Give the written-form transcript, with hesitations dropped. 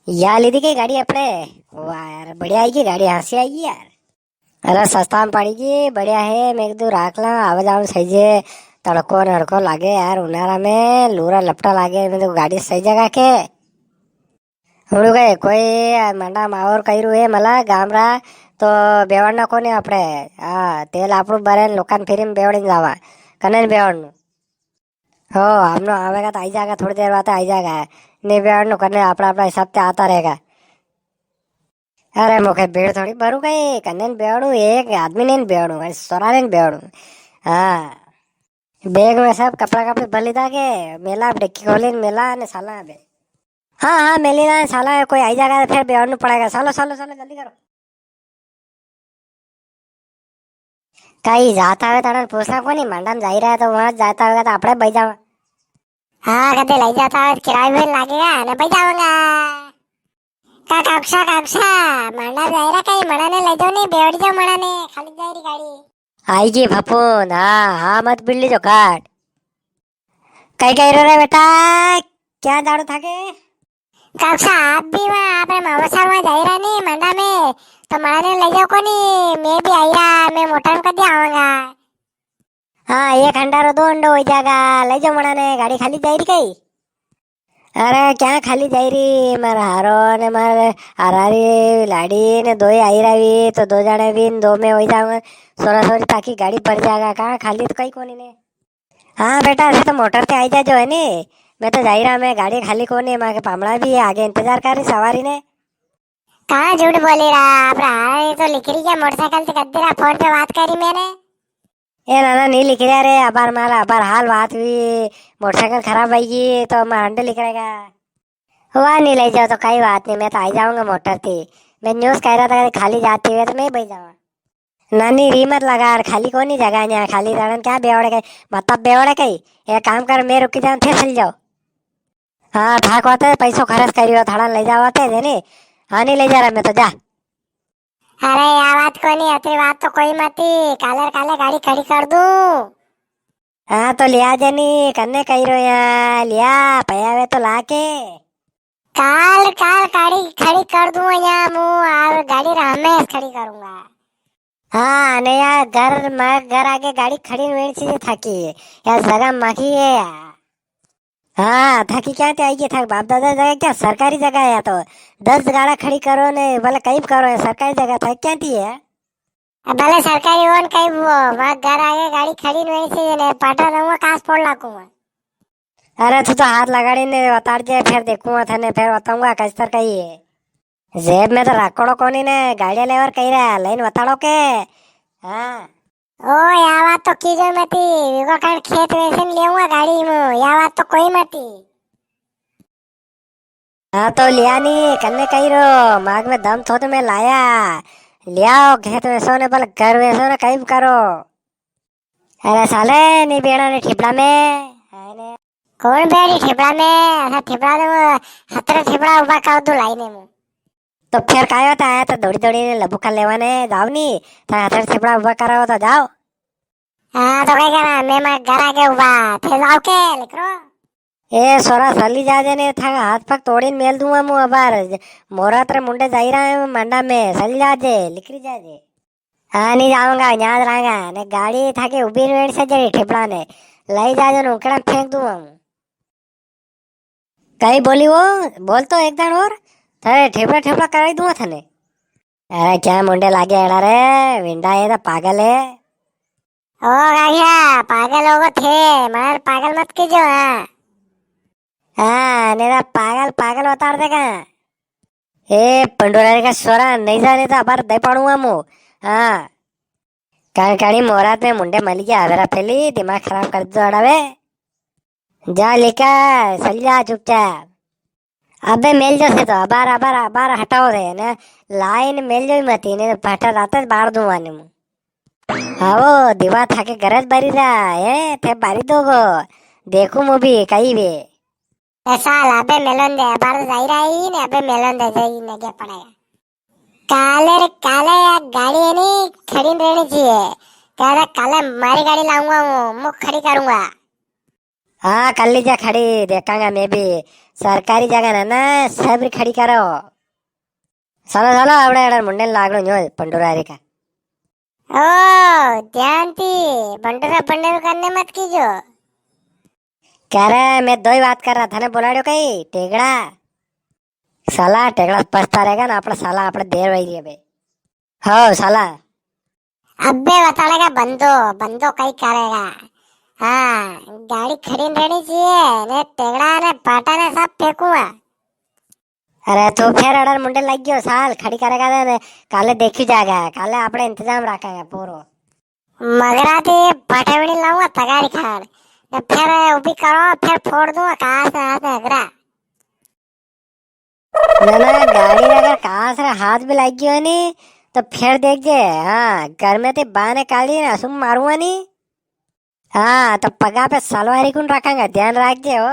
या ली थी की गाड़ी अपने। वाह यार बढ़िया आएगी गाड़ी, हंसी आएगी यार। अरे सस्ता में पड़ेगी, बढ़िया है। मैं एक दो राख ला आवे जाओ सही है। तड़को नड़को लागे यार उनारा में, लूरा लपटा लागे मैं तो गाड़ी सही जगह के हुड़ू गए कोई मंडा मावर કર્યું હે मला ગામરા તો બેવાડના કોને આપણે તેલ આપણું ભરે લોકાન ફેરીને બેવડીને જવા કને બેવાડનું हो हमनो आवेगा तो आई जाएगा, थोड़ी देर बाद आई जाएगा। नहीं बेवाड़નું कने अपना अपना हिसाब से आता रहेगा। अरे मुखे भीड़ थोड़ी भरू गई कने बेवाड़ू, एक आदमी ने बेवाड़ू सोरा ने बेवाड़ू। हाँ बैग में सब कपड़ा कपड़े भली दागे मेला डिक्की खोली मेला ने साला बे। हाँ हाँ मेली ना साला कोई आई जाएगा तो फिर बेवाड़ू पड़ेगा। चलो चलो चलो जल्दी करो। कहीं जाता है तड़न पूछना को नहीं, मंडन जा ही रहा है तो वहां जाता होगा तो आपड़े बैठ जाओ। हाँ कदे लई जाता है किराया भी लागेगा ने बैठ जाऊंगा। का काक्षा काक्षा मंडा जायरा कहीं मणाने लई जाओ नहीं बेवड़ जाओ मणाने खाली जायरी गाड़ी आएगी फपून। हाँ हाँ मत बिल्ली जो काट कहीं कहीं रो रे बेटा, क्या झाड़ू था के काक्षा आप भी वहाँ आपने मवसा वहाँ जायरा नहीं मंडा में तो मणाने लई जाओ को नहीं, मैं भी आईरा मैं मोटर में कदी आऊंगा। हाँ एक अंडा रो दो अंडो हो जाएगा, ले जाओ मणाने गाड़ी खाली जायरी कहीं। अरे क्या खाली जायरी मारा हारो ने मारे हरारी लाड़ी ने दो ही आई रही तो दो जने भी दो में हो जाऊंगा। सोरा सोरी ताकि गाड़ी पड़ जाएगा, कहाँ खाली तो कहीं कोनी ने। हाँ बेटा ऐसे तो मोटर पे आई जा जो है नी, मैं तो जा ही रहा, मैं गाड़ी खाली कोनी माँ के पामड़ा भी है आगे इंतजार कर रही सवारी ने। कहाँ झूठ बोली रहा आप रहा तो लिख रही क्या मोटरसाइकिल से गद्दी रहा फोन पे बात करी मैंने। ए ना ना नहीं लिख रहा रे, अबार माला अबार हाल बात हुई मोटरसाइकिल खराब आएगी तो मैं हंडे लिख रहेगा। हुआ नहीं ले जाओ तो कोई बात नहीं, मैं तो आई जाऊंगा मोटर थी। मैं न्यूज कह रहा था कि खाली जाती है तो मैं भाई जाऊंगा। नानी रीमत लगा यार, खाली कौन ही जगह यहाँ खाली जाने क्या बेवड़े गए मतलब बेवड़े कहीं। एक काम कर मैं रुकी जाऊँ थे चल जाओ। हाँ ठाक होते है पैसों खर्च करियो थोड़ा ले जाओ आते है हाँ नहीं ले जा रहा मैं तो जा। अरे यार बात कोई नहीं अतरी बात तो कोई मत ही, काले काले गाड़ी खड़ी कर दूं। हाँ तो लिया जनी कन्ने कही रो यहाँ लिया पया वे तो लाके काल काल गाड़ी खड़ी कर दूंगा यहाँ मुँह और गाड़ी रमेश खड़ी करूंगा। हाँ नहीं यार घर मैं घर आगे गाड़ी खड़ी नहीं चीजें थकी यार जगह मखी है यार। हाँ थकी क्या ते आएगी थक बाप दादा जगह क्या सरकारी जगह है या तो 10 गाड़ा खड़ी करो ने भले कहीं करो सरकारी जगह थक क्या थी है। भले सरकारी हो कहीं वो वहाँ घर आगे गाड़ी खड़ी नहीं चीजें ने पाटा दूंगा कास फोड़ लाकूंगा। अरे तू तो हाथ लगाड़ी ने बता जे फिर देखूंगा थने फिर बताऊंगा किस तरह कही है। जेब में तो रखड़ो कोनी ने गाड़ी लेवर कही रहा लाइन बताड़ो के। हाँ ओ या बात तो की जो मती विको कारण खेत वैसे में लेऊंगा गाड़ी में, या बात तो कोई मती। हाँ तो लिया नहीं कन्ने कही रो माग में दम थो तो मैं लाया लियाओ खेत वैसो ने बल घर वैसो ने कहीं करो। अरे साले नहीं बेड़ा ने ठिपड़ा में अरे कौन बेड़ी ठिपड़ा में ऐसा ठिपड़ा ने हतरे ठिपड़ा उबा कर दो लाइने में तो फिर काय होता है तो दौड़ी दौड़ी ने लबू कर लेवाने जाओ नहीं तो हतरे ठिपड़ा उबा करा हो तो जाओ। हाँ तो क्या करना मैं घर आके उबा थे जाओ के लिख रो। ए सोरा सली जा जाने था हाथ पग तोड़ी मेल दूंगा मुंह अबार मोरा तेरे मुंडे जा ही रहा है मंडा में सली जा जे लिखरी जा जे। हाँ नहीं जाऊंगा याद रहेगा ने गाड़ी था के उबी वेड़ से जरी ठिपड़ा ने लाई जा जो उकड़ा फेंक दूंगा हूँ। कहीं बोली वो बोल तो एक दान और थारे ठेपड़ा ठेपड़ा कराई दूंगा थने। अरे क्या मुंडे लागे एड़ा रे विंडा ये तो पागल है। ओ गाया पागल होगो थे मगर पागल मत कीजो। हाँ नहीं तो पागल पागल उतार देगा। ए पंडोरारी का सोरा नहीं जाने तो अबार दे पड़ूंगा मुँह। हाँ काणी मोरात में मुंडे मली के आवेरा फैली दिमाग खराब कर दो अड़ावे जा लेकर चल जा चुपचाप। अबे मेल जो से तो अबार अबार अबार हटाओ रे ना लाइन मेल जो मती ने फटा रात बाहर दूंगा ने हाँ वो दीवा था के गरज बारी रहा है थे बारी दोगो देखू मूवी कहीं भी ऐसा अबे मेलन दे अबार जाई रही ने अबे मेलन दे जाई ने क्या पड़ेगा। काले रे काले यार गाड़ी है नहीं खड़ी रहनी चाहिए क्या काले मारी गाड़ी लाऊंगा मुख खड़ी करूंगा। हाँ कर लीजिए खड़ी, देखूंगा मैं भी। सरकारी जगह है ना, सब खड़ी करो। चलो चलो अपने एडर मुंडे लागलो न्यो पंडुरारी का। ओ ध्यान थी, बंडूरा बंडूरा करने मत कीजो। कह रहे मैं दो ही बात कर रहा था ना, बोलाड़ो कहीं टेगड़ा। साला टेगड़ा पछता रहेगा ना अपना, साला अपने देर वही है बे। हो साला। अबे बताड़ेगा बंदो, बंदो कहीं करेगा। हाँ गाड़ी खड़ी रहनी चाहिए ने, टेगड़ा ने पाटा ने सब फेंकूंगा। अरे तू फिर अडर मुंडे लग गयो साल खड़ी करेगा ने, काले देखी जाएगा, काले अपने इंतजाम रखेंगे पूरो। मगरा ते पटावड़ी लाऊंगा तगारी खाड़, ने फिर उभी करो फिर फोड़ दूंगा कहाँ से हाथ में अगरा। ना ना गाड़ी में अगर कहाँ से हाथ भी लग गयो नी, तो फिर देख जे। हाँ घर में ते बाने काली ना सुम मारूंगा नी। हाँ तो पगा पे सलवारी कुन रखेंगे, ध्यान रख जे हो।